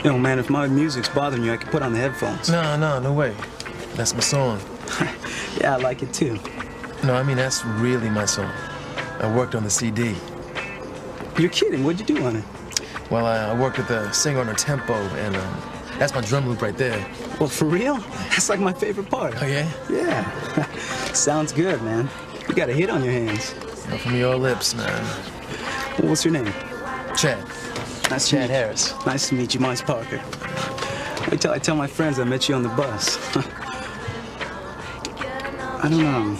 Yo, man, if my music's bothering you, I can put on the headphones. No way. That's my song. Yeah, I like it too. No, I mean, that's really my song. I worked on the CD. You're kidding. What'd you do on it? Well, I worked with the singer on her tempo, and that's my drum loop right there. Well, for real? That's like my favorite part. Oh, yeah? Yeah. Sounds good, man. You got a hit on your hands. From your lips, man. Well, what's your name? Chad. Nice Chad Harris. Nice to meet you. Mine's Parker. Wait till I tell my friends I met you on the bus. I don't know.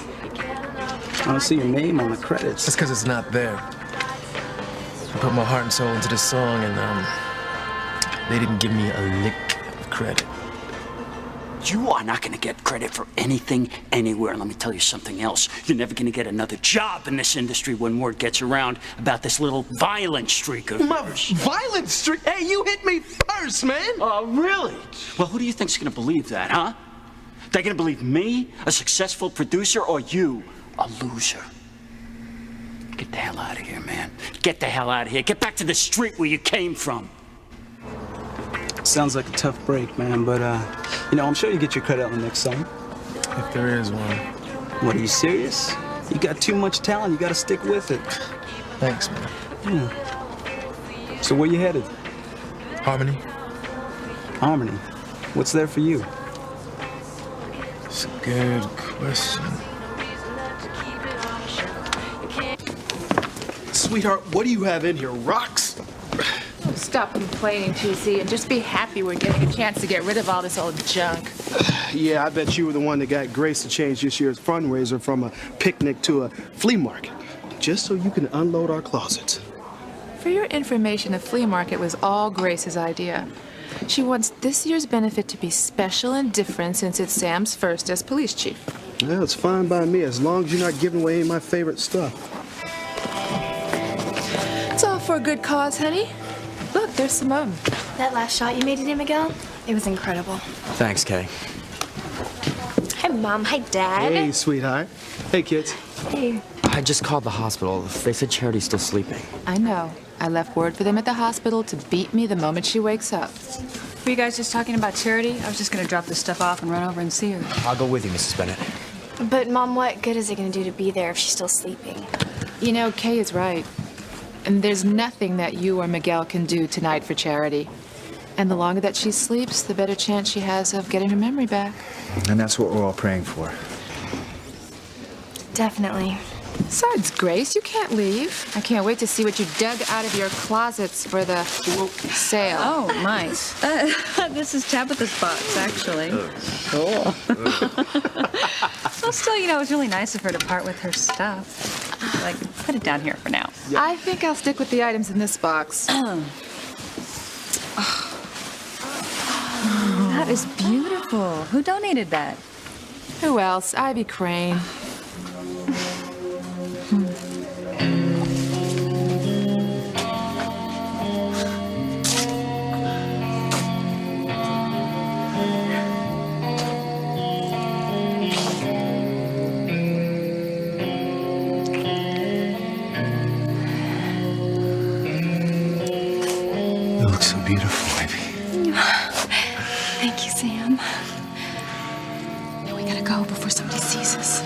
I don't see your name on the credits. That's because it's not there. I put my heart and soul into this song, and they didn't give me a lick of credit. You are not going to get credit for anything, anywhere. And let me tell you something else. You're never going to get another job in this industry when word gets around about this little violent streak of yours. Violent streak? Hey, you hit me first, man. Oh, really? Well, who do you think's going to believe that, huh? They're going to believe me, a successful producer, or you, a loser? Get the hell out of here, man. Get the hell out of here. Get back to the street where you came from. Sounds like a tough break, man, but, you know, I'm sure you get your credit on the next song. If there is one. What, are you serious? You got too much talent. You got to stick with it. Thanks, man. Yeah. So where you headed? Harmony? Harmony. What's there for you? It's a good question. Sweetheart, what do you have in here? Rocks? Stop complaining, TC, and just be happy we're getting a chance to get rid of all this old junk. Yeah, I bet you were the one that got Grace to change this year's fundraiser from a picnic to a flea market, just so you can unload our closets. For your information, the flea market was all Grace's idea. She wants this year's benefit to be special and different since it's Sam's first as police chief. Well, it's fine by me, as long as you're not giving away any of my favorite stuff. It's all for a good cause, honey. Look, there's Simone. That last shot you made today, Miguel, it was incredible. Thanks, Kay. Hi, Mom. Hi, Dad. Hey, sweetheart. Hey, kids. Hey. I just called the hospital. They said Charity's still sleeping. I know. I left word for them at the hospital to beat me the moment she wakes up. Were you guys just talking about Charity? I was just gonna drop this stuff off and run over and see her. I'll go with you, Mrs. Bennett. But, Mom, what good is it going to do to be there if she's still sleeping? You know, Kay is right. And there's nothing that you or Miguel can do tonight for Charity. And the longer that she sleeps, the better chance she has of getting her memory back. And that's what we're all praying for. Definitely. Besides, Grace, you can't leave. I can't wait to see what you dug out of your closets for the sale. Oh, nice. This is Tabitha's box, actually. Cool. Well, still, you know, it was really nice of her to part with her stuff. Like, put it down here for now. I think I'll stick with the items in this box. That is beautiful. Who donated that? Who else? Ivy Crane. You look so beautiful, Ivy. Thank you, Sam. Now we gotta go before somebody sees us.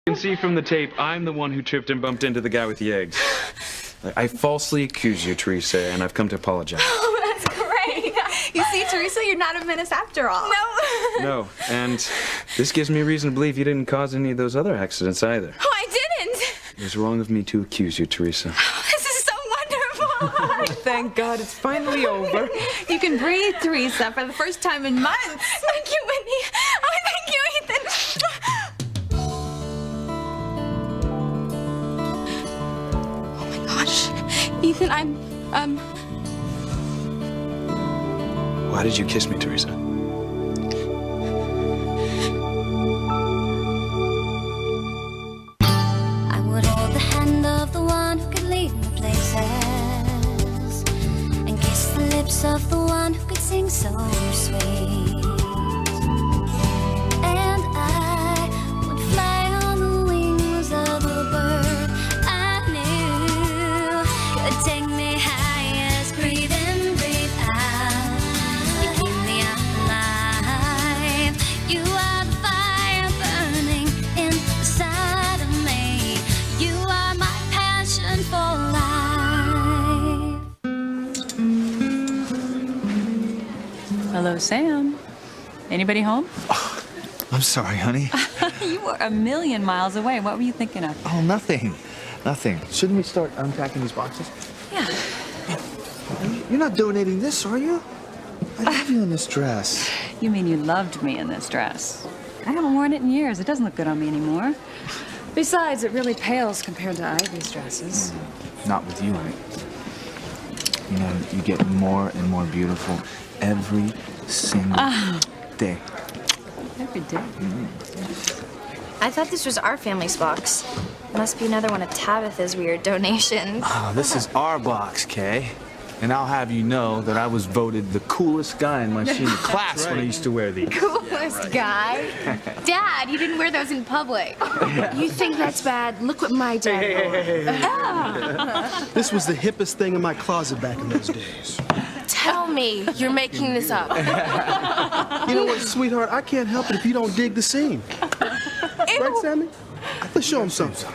You can see from the tape, I'm the one who tripped and bumped into the guy with the eggs. I falsely accuse you, Teresa, and I've come to apologize. Oh, that's great. You see, Teresa, you're not a menace after all. No. No, and this gives me reason to believe you didn't cause any of those other accidents either. Oh, I didn't. It was wrong of me to accuse you, Teresa. This is so wonderful. Thank God it's finally over. You can breathe, Teresa, for the first time in months. Thank you, Whitney. Oh, thank you, Ethan. Oh my gosh, Ethan, Why did you kiss me, Teresa? I would hold the hand of the one who could lead me places, and kiss the lips of the one who could sing so sweet. And I would fly on the wings of a bird I knew could take me high as breathe in, breathe out. You keep me alive. You are the fire burning inside of me. You are my passion for life. Hello, Sam. Anybody home? I'm sorry, honey. You were a million miles away. What were you thinking of? Oh, nothing. Nothing. Shouldn't we start unpacking these boxes? Yeah. You're not donating this, are you? I love you in this dress. You mean you loved me in this dress? I haven't worn it in years. It doesn't look good on me anymore. Besides, it really pales compared to Ivy's dresses. Not with you, honey. You know, you get more and more beautiful every single day. Every day. I thought this was our family's box. Must be another one of Tabitha's weird donations. Oh, this is our box, Kay. And I'll have you know that I was voted the coolest guy in my senior class when I used to wear these. Coolest guy? Dad, you didn't wear those in public. You think that's bad? Look what my dad wore. This was the hippest thing in my closet back in those days. Tell me you're making this up. You know what, sweetheart? I can't help it if you don't dig the scene. Right, Sammy? Let's show him something.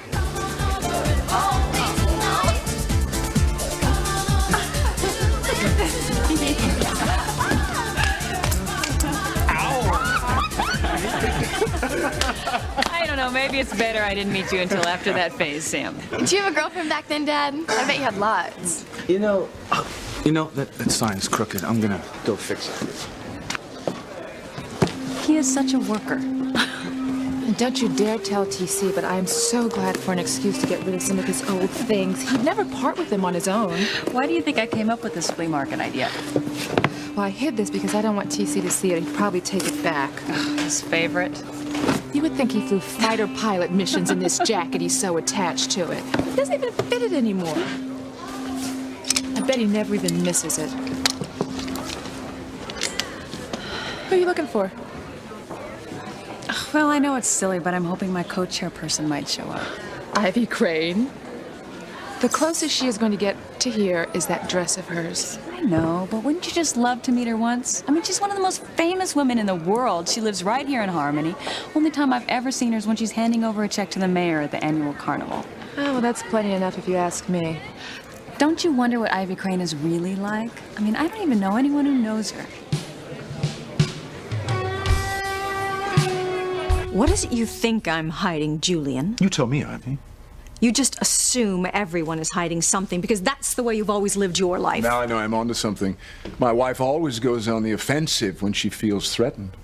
I don't know. Maybe it's better I didn't meet you until after that phase, Sam. Did you have a girlfriend back then, Dad? I bet you had lots. You know, that sign is crooked. I'm gonna go fix it. He is such a worker. And don't you dare tell TC, but I am so glad for an excuse to get rid of some of his old things. He'd never part with them on his own. Why do you think I came up with this flea market idea? Well, I hid this because I don't want TC to see it. He'd probably take it back. His favorite? You would think he flew fighter pilot missions in this jacket. He's so attached to it. He doesn't even fit it anymore. I bet he never even misses it. Who are you looking for? Well, I know it's silly, but I'm hoping my co-chairperson might show up. Ivy Crane. The closest she is going to get to here is that dress of hers. I know, but wouldn't you just love to meet her once? I mean, she's one of the most famous women in the world. She lives right here in Harmony. Only time I've ever seen her is when she's handing over a check to the mayor at the annual carnival. Oh, well, that's plenty enough if you ask me. Don't you wonder what Ivy Crane is really like? I mean, I don't even know anyone who knows her. What is it you think I'm hiding, Julian? You tell me, Ivy. You just assume everyone is hiding something because that's the way you've always lived your life. Now I know I'm onto something. My wife always goes on the offensive when she feels threatened.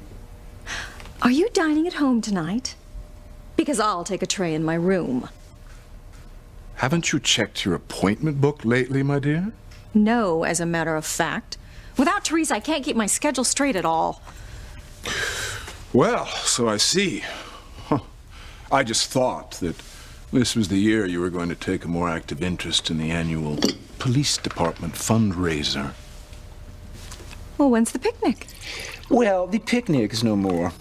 Are you dining at home tonight? Because I'll take a tray in my room. Haven't you checked your appointment book lately, my dear? No, as a matter of fact. Without Teresa, I can't keep my schedule straight at all. Well, so I see. Huh. I just thought that this was the year you were going to take a more active interest in the annual police department fundraiser. Well, when's the picnic? Well, the picnic is no more.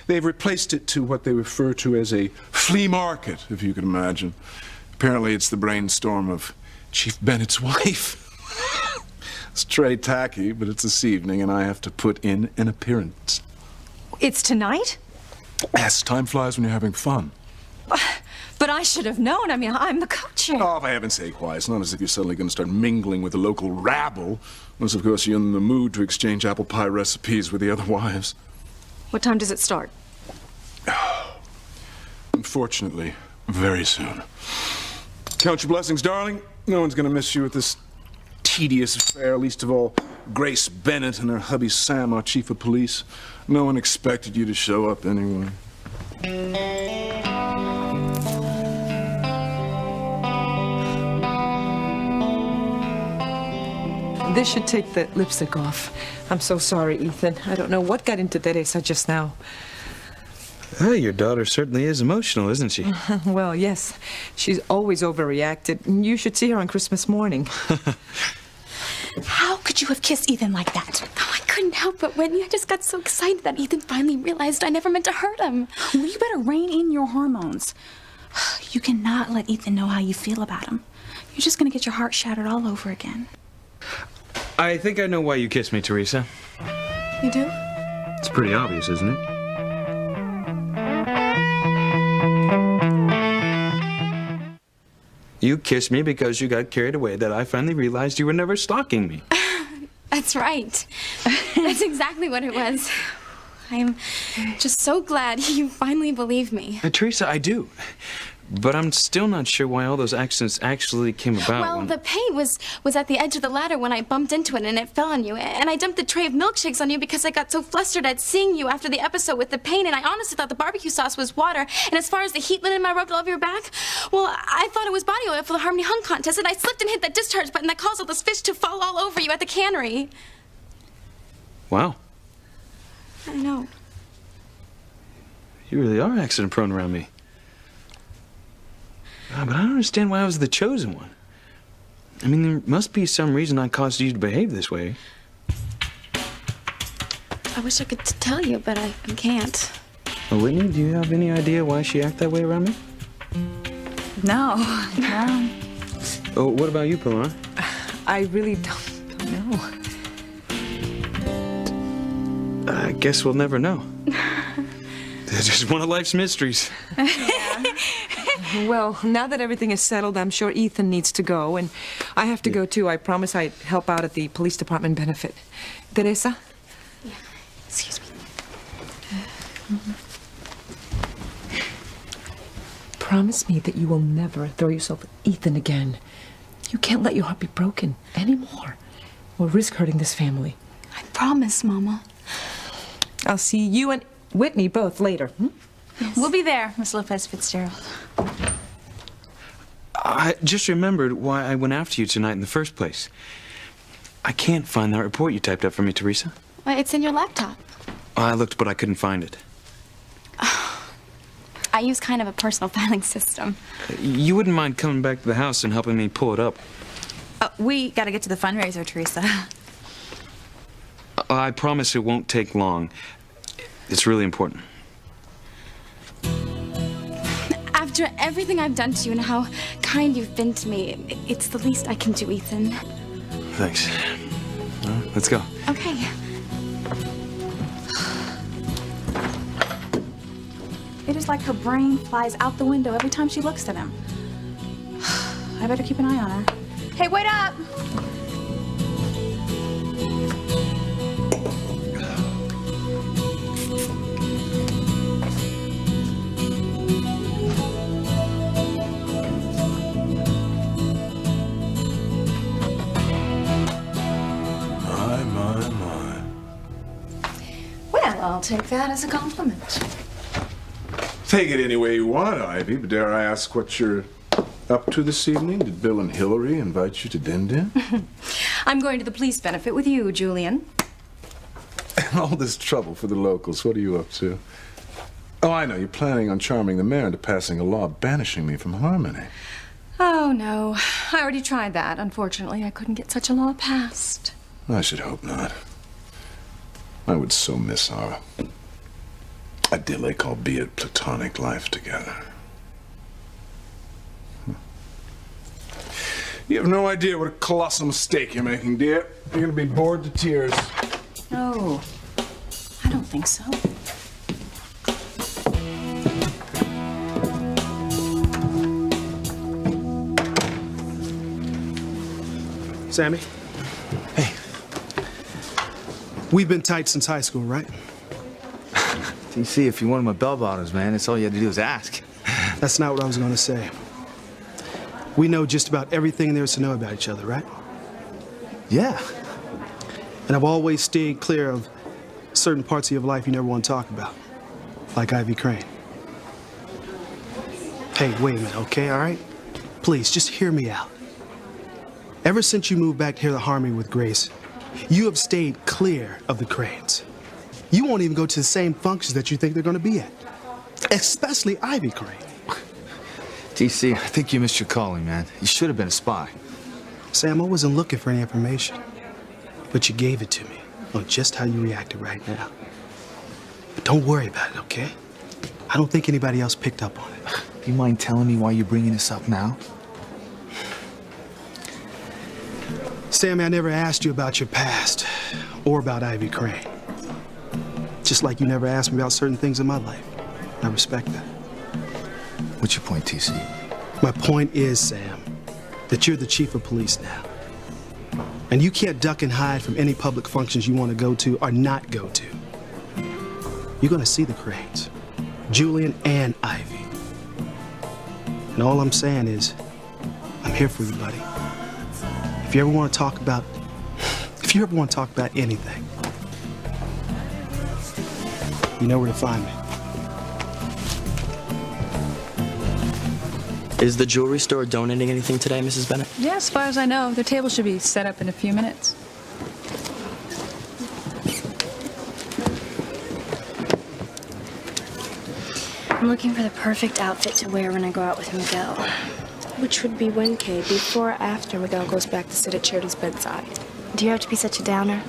They've replaced it to what they refer to as a flea market, if you can imagine. Apparently it's the brainstorm of Chief Bennett's wife. It's très tacky, but it's this evening and I have to put in an appearance. It's tonight? Yes, time flies when you're having fun. But I should have known. I mean, I'm the co-chair. Oh, for heaven's sake, why? It's not as if you're suddenly going to start mingling with the local rabble. Unless, of course, you're in the mood to exchange apple pie recipes with the other wives. What time does it start? Unfortunately, very soon. Count your blessings, darling. No one's going to miss you at this tedious affair, least of all Grace Bennett and her hubby Sam, our chief of police. No one expected you to show up anyway. This should take the lipstick off. I'm so sorry, Ethan. I don't know what got into Teresa just now. Oh, your daughter certainly is emotional, isn't she? Well, yes. She's always overreacted. You should see her on Christmas morning. How could you have kissed Ethan like that? Oh, I couldn't help it, Whitney. I just got so excited that Ethan finally realized I never meant to hurt him. Well, you better rein in your hormones. You cannot let Ethan know how you feel about him. You're just gonna get your heart shattered all over again. I think I know why you kissed me, Teresa. You do? It's pretty obvious, isn't it? You kissed me because you got carried away that I finally realized you were never stalking me. That's right. That's exactly what it was. I'm just so glad you finally believe me. Teresa, I do. But I'm still not sure why all those accidents actually came about. Well, the paint was at the edge of the ladder when I bumped into it and it fell on you. And I dumped the tray of milkshakes on you because I got so flustered at seeing you after the episode with the paint. And I honestly thought the barbecue sauce was water. And as far as the heat linen I rubbed all over your back, well, I thought it was body oil for the Harmony Hung contest. And I slipped and hit that discharge button that caused all those fish to fall all over you at the cannery. Wow. I know. You really are accident prone around me. But I don't understand why I was the chosen one. I mean, there must be some reason I caused you to behave this way. I wish I could tell you, but I can't. Well, Whitney, do you have any idea why she acted that way around me? No. Oh, what about you, Pilana? I really don't know. I guess we'll never know. It's just one of life's mysteries. Well, now that everything is settled, I'm sure Ethan needs to go, and I have to go too. I promise I'd help out at the police department benefit. Teresa? Yeah. Excuse me. Promise me that you will never throw yourself at Ethan again. You can't let your heart be broken anymore, or risk hurting this family. I promise, Mama. I'll see you and Whitney both later. Yes. We'll be there, Miss Lopez Fitzgerald. I just remembered why I went after you tonight in the first place. I can't find that report you typed up for me, Teresa. Well, it's in your laptop. I looked, but I couldn't find it. I use kind of a personal filing system. You wouldn't mind coming back to the house and helping me pull it up? We gotta get to the fundraiser, Teresa. I promise it won't take long. It's really important. After everything I've done to you and how kind you've been to me, it's the least I can do, Ethan. Thanks. Let's go. Okay. It is like her brain flies out the window every time she looks at him. I better keep an eye on her. Hey, wait up! I'll take that as a compliment. Take it any way you want, Ivy, but dare I ask what you're up to this evening? Did Bill and Hillary invite you to Din Din? I'm going to the police benefit with you, Julian. And all this trouble for the locals, what are you up to? Oh, I know, you're planning on charming the mayor into passing a law banishing me from Harmony. Oh, no. I already tried that. Unfortunately, I couldn't get such a law passed. I should hope not. I would so miss our idyllic, albeit platonic, life together. You have no idea what a colossal mistake you're making, dear. You're gonna be bored to tears. No, I don't think so. Sammy? Hey. We've been tight since high school, right? TC, if you wanted my bell bottoms, man, that's all you had to do was ask. That's not what I was going to say. We know just about everything there is to know about each other, right? Yeah. And I've always stayed clear of certain parts of your life you never want to talk about, like Ivy Crane. Hey, wait a minute, okay, all right? Please, just hear me out. Ever since you moved back here to Harmony with Grace, you have stayed clear of the Cranes. You won't even go to the same functions that you think they're going to be at, especially Ivy Crane. TC, I think you missed your calling, man. You should have been a spy. Sam, I wasn't looking for any information, but you gave it to me on just how you reacted right now. But don't worry about it, okay? I don't think anybody else picked up on it. Do you mind telling me why you're bringing this up now? Sammy, I never asked you about your past or about Ivy Crane. Just like you never asked me about certain things in my life. I respect that. What's your point, TC? My point is, Sam, that you're the chief of police now. And you can't duck and hide from any public functions you want to go to or not go to. You're going to see the Cranes, Julian and Ivy. And all I'm saying is, I'm here for you, buddy. If you ever want to talk about anything, you know where to find me. Is the jewelry store donating anything today, Mrs. Bennett? Yeah, as far as I know, the table should be set up in a few minutes. I'm looking for the perfect outfit to wear when I go out with Miguel. Which would be when, Kay? Before or after Miguel goes back to sit at Charity's bedside? Do you have to be such a downer?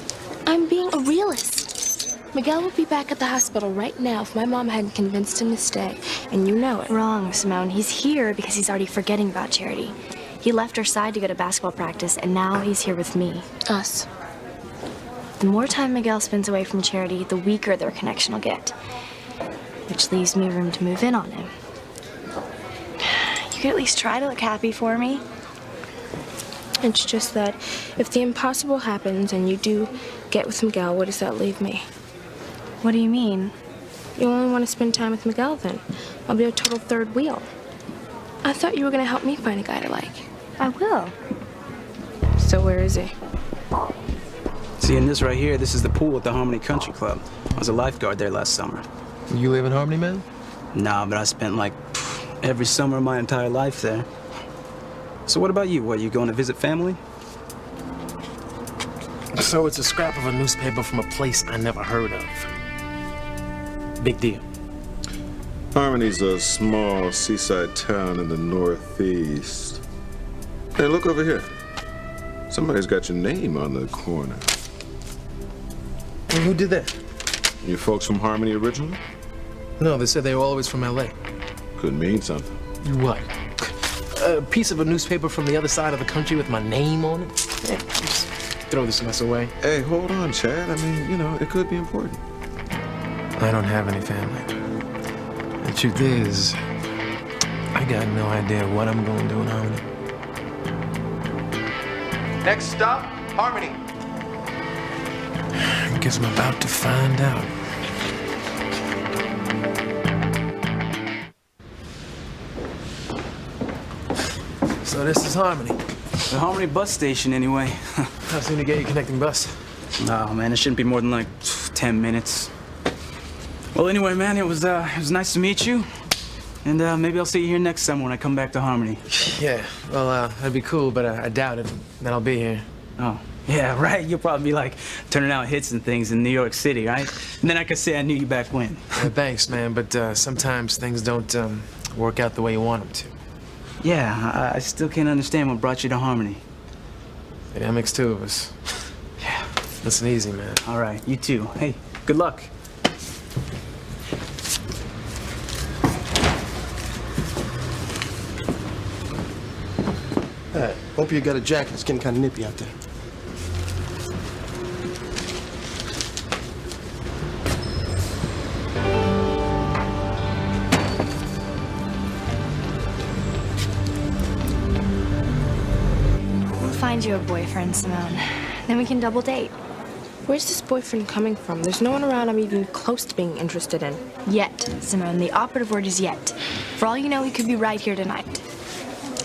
I'm being a realist. Miguel would be back at the hospital right now if my mom hadn't convinced him to stay, and you know it. Wrong, Simone. He's here because he's already forgetting about Charity. He left her side to go to basketball practice, and now he's here with me. Us. The more time Miguel spends away from Charity, the weaker their connection will get. Which leaves me room to move in on him. You could at least try to look happy for me. It's just that if the impossible happens and you do get with Miguel, what does that leave me? What do you mean? You only want to spend time with Miguel then. I'll be a total third wheel. I thought you were going to help me find a guy to like. I will. So where is he? See, in this right here, this is the pool at the Harmony Country Club. I was a lifeguard there last summer. You live in Harmony, man? Nah, but I spent like every summer of my entire life there. So what about you? What, you going to visit family? So it's a scrap of a newspaper from a place I never heard of. Big deal. Harmony's a small seaside town in the northeast. Hey, look over here. Somebody's got your name on the corner. And who did that? You folks from Harmony originally? No, they said they were always from L.A. Could mean something. What? A piece of a newspaper from the other side of the country with my name on it? Yeah, just throw this mess away. Hey, hold on, Chad. I mean, you know, it could be important. I don't have any family. The truth is, I got no idea what I'm going to do in Harmony. Next stop, Harmony. I guess I'm about to find out. So this is Harmony. The Harmony bus station, anyway. How soon to get your connecting bus? Oh, man, it shouldn't be more than like 10 minutes. Well, anyway, man, it was nice to meet you. And maybe I'll see you here next summer when I come back to Harmony. Yeah, well, that'd be cool, but I doubt it, that I'll be here. Oh, yeah, right. You'll probably be like turning out hits and things in New York City, right? And then I could say I knew you back when. Thanks, man, but sometimes things don't work out the way you want them to. Yeah, I still can't understand what brought you to Harmony. Yeah, that makes two of us. Yeah. Listen easy, man. All right, you too. Hey, good luck. Hey, hope you got a jacket. It's getting kind of nippy out there. find you a boyfriend, Simone. Then we can double date. Where's this boyfriend coming from? There's no one around I'm even close to being interested in. Yet, Simone. The operative word is yet. For all you know, he could be right here tonight.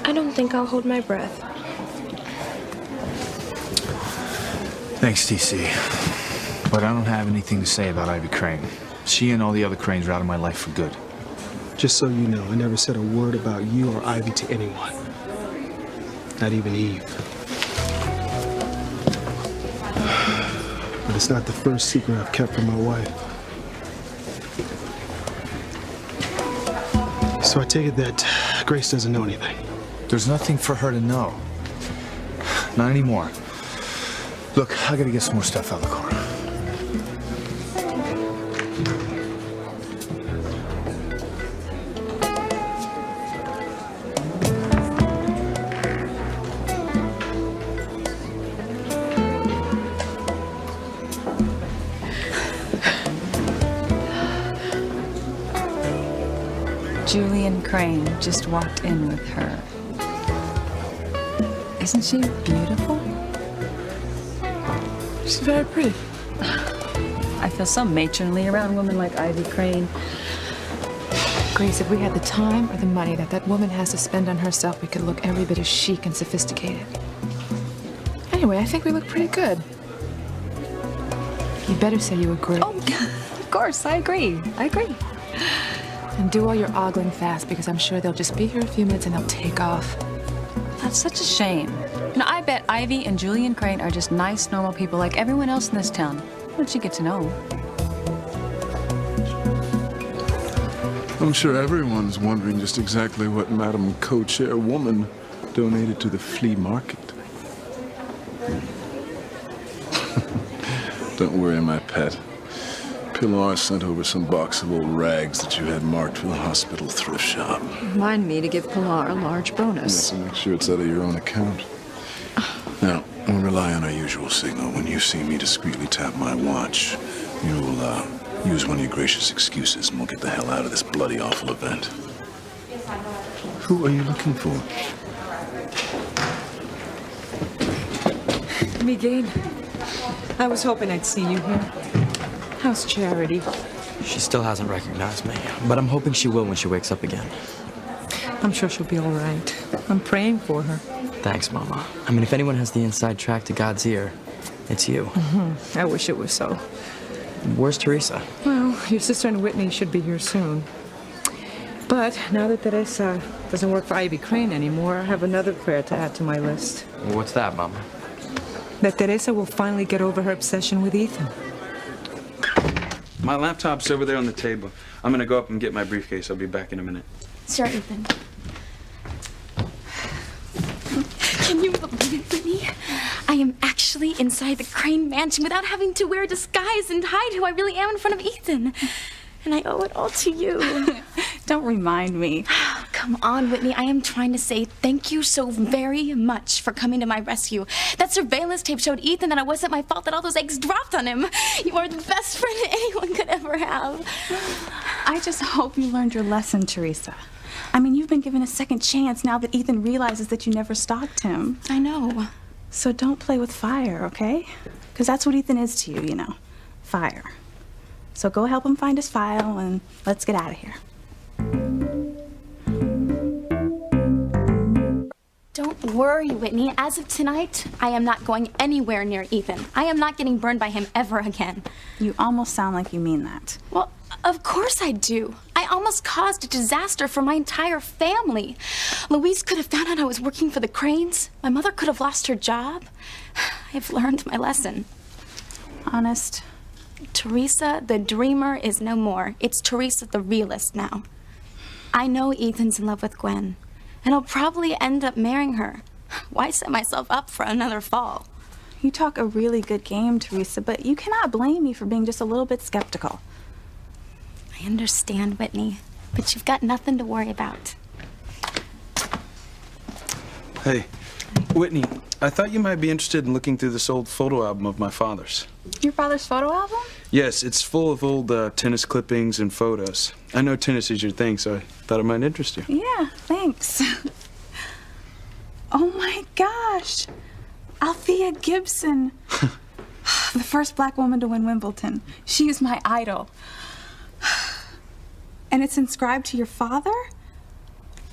I don't think I'll hold my breath. Thanks, TC. But I don't have anything to say about Ivy Crane. She and all the other Cranes are out of my life for good. Just so you know, I never said a word about you or Ivy to anyone. Not even Eve. But it's not the first secret I've kept from my wife. So I take it that Grace doesn't know anything. There's nothing for her to know. Not anymore. Look, I gotta get some more stuff out of the car. Julian Crane just walked in with her. Isn't she beautiful? She's very pretty. I feel so matronly around women like Ivy Crane. Grace, if we had the time or the money that woman has to spend on herself, we could look every bit as chic and sophisticated. Anyway, I think we look pretty good. You better say you agree. Oh, of course, I agree. I agree. And do all your ogling fast, because I'm sure they'll just be here a few minutes and they'll take off. That's such a shame. You know, I bet Ivy and Julian Crane are just nice, normal people like everyone else in this town. Once you get to know them. I'm sure everyone's wondering just exactly what Madam Co-Chairwoman donated to the flea market. Don't worry, my pet. Pilar sent over some box of old rags that you had marked for the hospital thrift shop. Remind me to give Pilar a large bonus. Yes, and make sure it's out of your own account. Now, we'll rely on our usual signal. When you see me discreetly tap my watch, you'll use one of your gracious excuses and we'll get the hell out of this bloody awful event. Who are you looking for? Miguel, I was hoping I'd see you here. How's Charity? She still hasn't recognized me, but I'm hoping she will when she wakes up again. I'm sure she'll be all right. I'm praying for her. Thanks, Mama. I mean, if anyone has the inside track to God's ear, it's you. I wish it was so. Where's Teresa? Well, your sister and Whitney should be here soon. But now that Teresa doesn't work for Ivy Crane anymore, I have another prayer to add to my list. What's that, Mama? That Teresa will finally get over her obsession with Ethan. My laptop's over there on the table. I'm gonna go up and get my briefcase. I'll be back in a minute. Sure, Ethan. Can you believe it, Whitney? I am actually inside the Crane mansion without having to wear a disguise and hide who I really am in front of Ethan. And I owe it all to you. Don't remind me. Come on, Whitney. I am trying to say thank you so very much for coming to my rescue. That surveillance tape showed Ethan that it wasn't my fault that all those eggs dropped on him. You are the best friend anyone could ever have. I just hope you learned your lesson, Teresa. I mean, you've been given a second chance now that Ethan realizes that you never stalked him. I know. So don't play with fire, okay? Because that's what Ethan is to you, you know. Fire. So go help him find his file and let's get out of here. Don't worry, Whitney. As of tonight, I am not going anywhere near Ethan. I am not getting burned by him ever again. You almost sound like you mean that. Well, of course I do. I almost caused a disaster for my entire family. Louise could have found out I was working for the Cranes. My mother could have lost her job. I've learned my lesson. Honest. Teresa, the dreamer, is no more. It's Teresa, the realist, now. I know Ethan's in love with Gwen, and I'll probably end up marrying her. Why set myself up for another fall? You talk a really good game, Teresa, but you cannot blame me for being just a little bit skeptical. I understand, Whitney, but you've got nothing to worry about. Hey, Whitney, I thought you might be interested in looking through this old photo album of my father's. Your father's photo album? Yes, it's full of old tennis clippings and photos. I know tennis is your thing, so I thought it might interest you. Yeah, thanks. Oh my gosh. Althea Gibson. The first black woman to win Wimbledon. She is my idol. And it's inscribed to your father?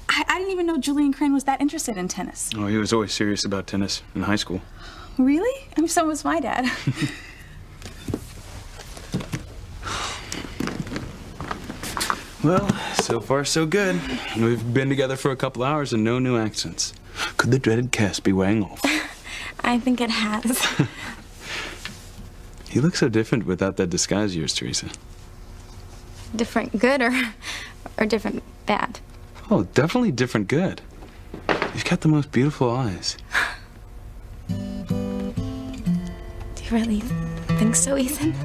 I didn't even know Julian Crane was that interested in tennis. Oh, he was always serious about tennis in high school. Really? I mean, so was my dad. Well, so far so good. We've been together for a couple hours and no new accents. Could the dreaded cast be wearing off? I think it has. You look so different without that disguise of yours, Teresa. Different good or different bad? Oh, definitely different good. You've got the most beautiful eyes. Do you really think so, Ethan?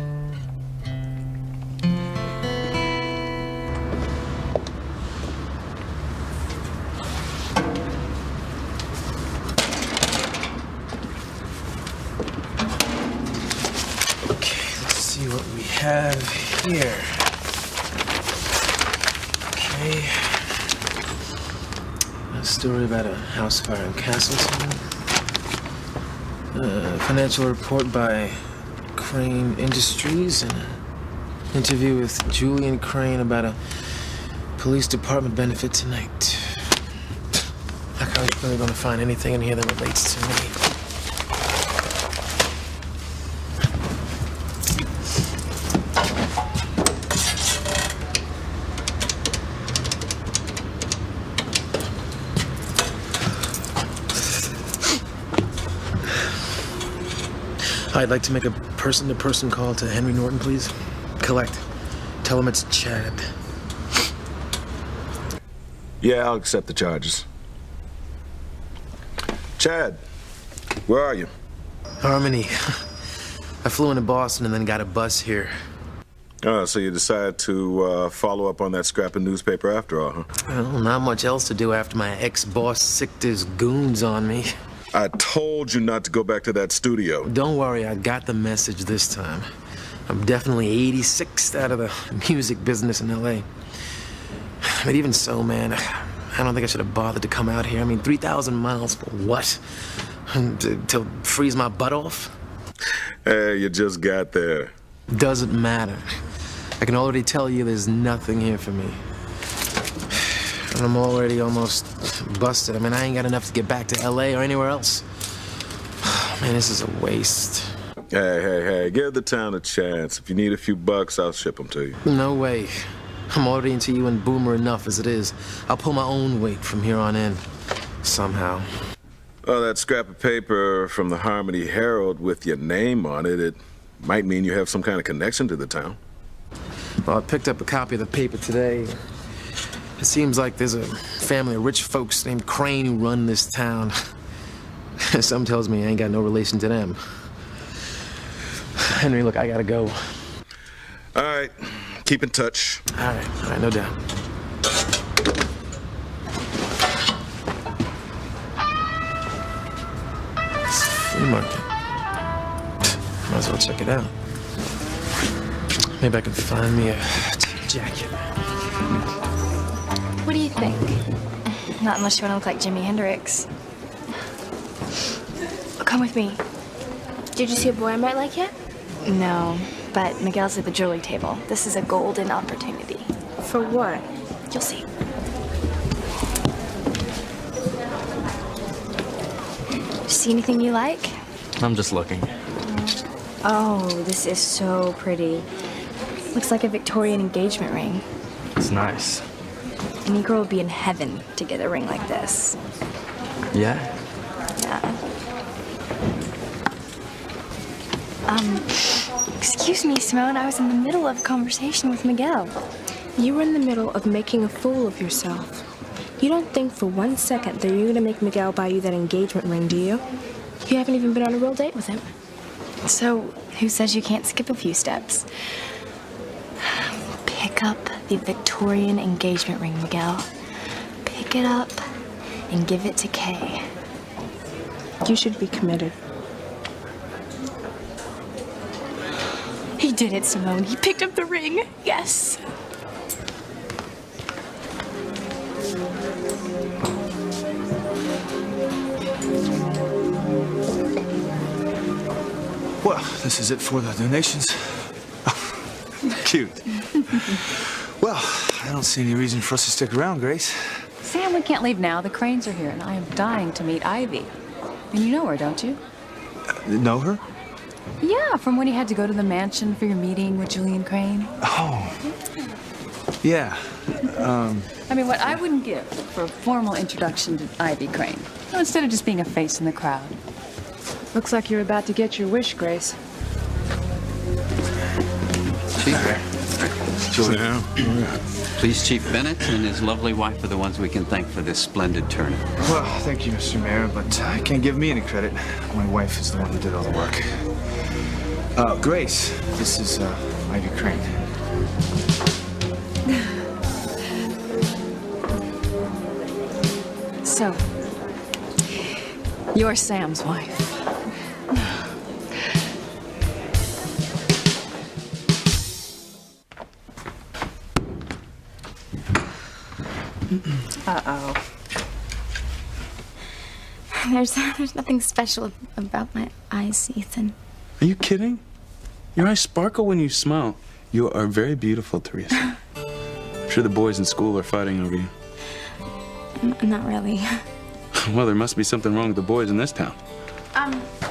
What we have here. Okay. A story about a house fire in Castleton. A financial report by Crane Industries and an interview with Julian Crane about a police department benefit tonight. Like I was really gonna find anything in here that relates to me. I'd like to make a person-to-person call to Henry Norton, please. Collect. Tell him it's Chad. Yeah, I'll accept the charges. Chad, where are you? Harmony. I flew into Boston and then got a bus here. Oh, so you decided to follow up on that scrap of newspaper after all, huh? Well, not much else to do after my ex-boss sicked his goons on me. I told you not to go back to that studio. Don't worry, I got the message this time. I'm definitely 86th out of the music business in L.A. But even so, man, I don't think I should have bothered to come out here. I mean, 3,000 miles for what? To freeze my butt off? Hey, you just got there. Doesn't matter. I can already tell you there's nothing here for me. And I'm already almost busted. I mean, I ain't got enough to get back to L.A. or anywhere else. Man, this is a waste. Hey, give the town a chance. If you need a few bucks, I'll ship them to you. No way. I'm already into you and Boomer enough as it is. I'll pull my own weight from here on in. Somehow. Well, that scrap of paper from the Harmony Herald with your name on it, it might mean you have some kind of connection to the town. Well, I picked up a copy of the paper today. It seems like there's a family of rich folks named Crane who run this town. Some tells me I ain't got no relation to them. Henry, look, I gotta go. All right, keep in touch. All right, no doubt. It's a flea market. Might as well check it out. Maybe I can find me a jacket. What do you think? Not unless you want to look like Jimi Hendrix. Come with me. Did you see a boy I might like yet? No, but Miguel's at the jewelry table. This is a golden opportunity. For what? You'll see. See anything you like? I'm just looking. Oh, this is so pretty. Looks like a Victorian engagement ring. It's nice. Any girl would be in heaven to get a ring like this. Yeah? Yeah. Excuse me, Simone. I was in the middle of a conversation with Miguel. You were in the middle of making a fool of yourself. You don't think for 1 second that you're gonna make Miguel buy you that engagement ring, do you? You haven't even been on a real date with him. So, who says you can't skip a few steps? Pick up the Victorian engagement ring, Miguel. Pick it up and give it to Kay. You should be committed. He did it, Simone. He picked up the ring. Yes. Well, this is it for the donations. Cute. Well, I don't see any reason for us to stick around, Grace. Sam, we can't leave now. The Cranes are here, and I am dying to meet Ivy. And you know her, don't you? Know her? Yeah, from when you had to go to the mansion for your meeting with Julian Crane. Oh. Yeah. I mean, what I wouldn't give for a formal introduction to Ivy Crane. Well, instead of just being a face in the crowd. Looks like you're about to get your wish, Grace. Julian. Please, Chief Bennett and his lovely wife are the ones we can thank for this splendid tournament. Well, thank you, Mr. Mayor, but I can't give me any credit. My wife is the one who did all the work. Grace, this is Ivy Crane. So, you're Sam's wife. Uh-oh. There's nothing special about my eyes, Ethan. Are you kidding? Your eyes sparkle when you smile. You are very beautiful, Teresa. I'm sure the boys in school are fighting over you. Not really. Well, there must be something wrong with the boys in this town.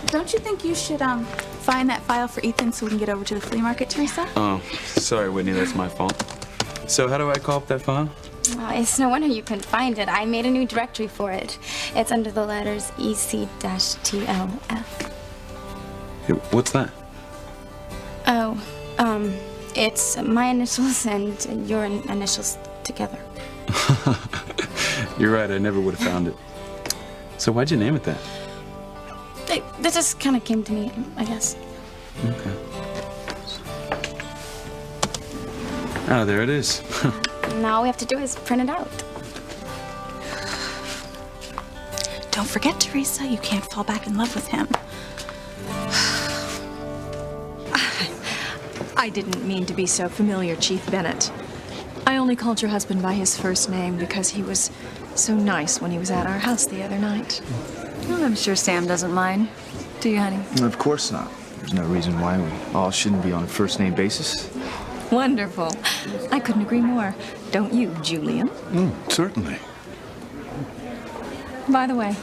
Don't you think you should, find that file for Ethan so we can get over to the flea market, Teresa? Oh, sorry, Whitney, that's my fault. So how do I call up that file? Oh, it's no wonder you couldn't find it. I made a new directory for it. It's under the letters EC-TLF. Hey, what's that? Oh, it's my initials and your initials together. You're right, I never would have found it. So why'd you name it that? That just kind of came to me, I guess. Okay. Ah, there it is. Now all we have to do is print it out. Don't forget, Teresa, you can't fall back in love with him. I didn't mean to be so familiar, Chief Bennett. I only called your husband by his first name because he was so nice when he was at our house the other night. Well, I'm sure Sam doesn't mind. Do you, honey? Of course not. There's no reason why we all shouldn't be on a first-name basis. Wonderful. I couldn't agree more. Don't you, Julian? Certainly. By the way,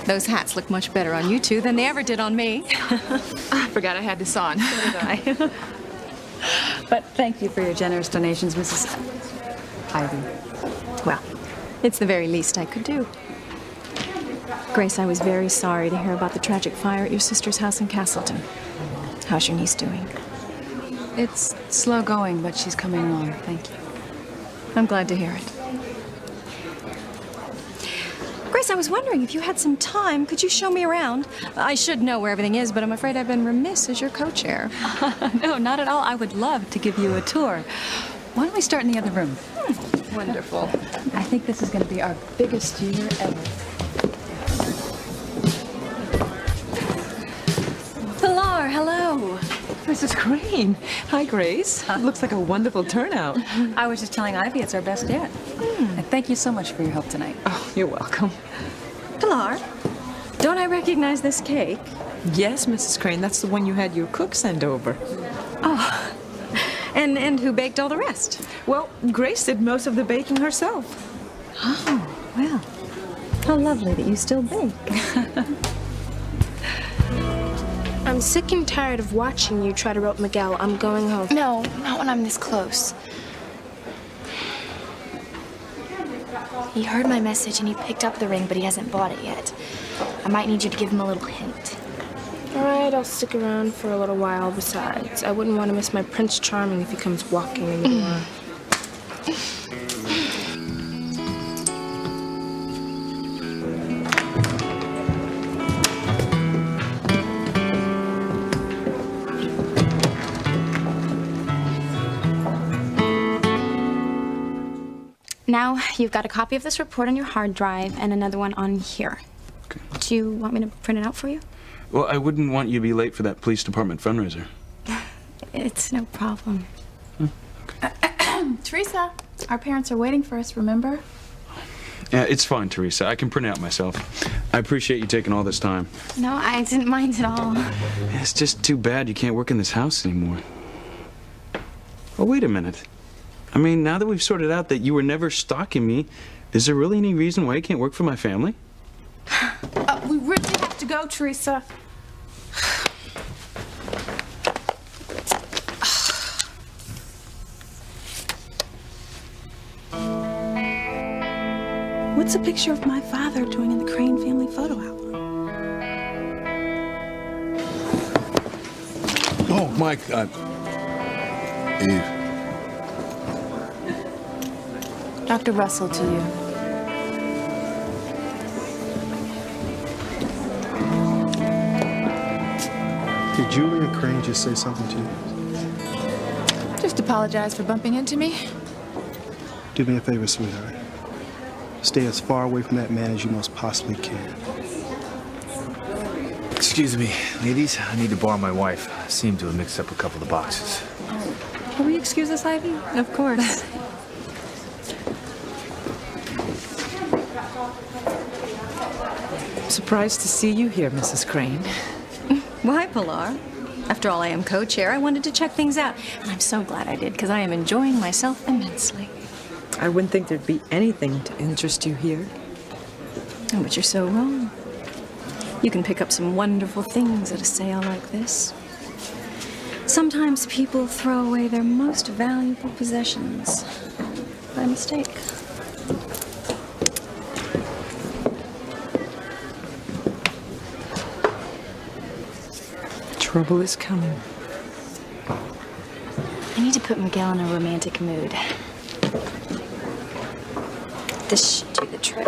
those hats look much better on you two than they ever did on me. I forgot I had this on. So did I. But thank you for your generous donations, Mrs. Ivy. Well, it's the very least I could do. Grace, I was very sorry to hear about the tragic fire at your sister's house in Castleton. How's your niece doing? It's slow going, but she's coming along. Thank you. I'm glad to hear it. Grace, I was wondering if you had some time, could you show me around? I should know where everything is, but I'm afraid I've been remiss as your co-chair. No, not at all. I would love to give you a tour. Why don't we start in the other room? Wonderful. I think this is going to be our biggest year ever. Pilar, hello. Mrs. Crane. Hi, Grace. It looks like a wonderful turnout. I was just telling Ivy it's our best yet. And thank you so much for your help tonight. Oh, you're welcome. Pilar, don't I recognize this cake? Yes, Mrs. Crane. That's the one you had your cook send over. Oh, and who baked all the rest? Well, Grace did most of the baking herself. Oh, well, how lovely that you still bake. I'm sick and tired of watching you try to rope Miguel. I'm going home. No, not when I'm this close. He heard my message and he picked up the ring, but he hasn't bought it yet. I might need you to give him a little hint. All right, I'll stick around for a little while. Besides, I wouldn't want to miss my Prince Charming if he comes walking in the door. Now, you've got a copy of this report on your hard drive and another one on here. Okay. Do you want me to print it out for you? Well, I wouldn't want you to be late for that police department fundraiser. It's no problem. Teresa, our parents are waiting for us, remember? Yeah, it's fine, Teresa. I can print it out myself. I appreciate you taking all this time. No, I didn't mind at all. It's just too bad you can't work in this house anymore. Oh, wait a minute. I mean, now that we've sorted out that you were never stalking me, is there really any reason why you can't work for my family? We really have to go, Teresa. What's a picture of my father doing in the Crane family photo album? Oh, Mike, Eve. Dr. Russell, to you. Did Julia Crane just say something to you? Just apologize for bumping into me. Do me a favor, sweetheart. Stay as far away from that man as you most possibly can. Excuse me, ladies. I need to borrow my wife. I seem to have mixed up a couple of boxes. Will we excuse us, Ivy? Of course. Surprised to see you here, Mrs. Crane. Why, Pilar? After all, I am co-chair. I wanted to check things out. And I'm so glad I did, because I am enjoying myself immensely. I wouldn't think there'd be anything to interest you here. Oh, but you're so wrong. You can pick up some wonderful things at a sale like this. Sometimes people throw away their most valuable possessions by mistake. Trouble is coming. I need to put Miguel in a romantic mood. This should do the trick.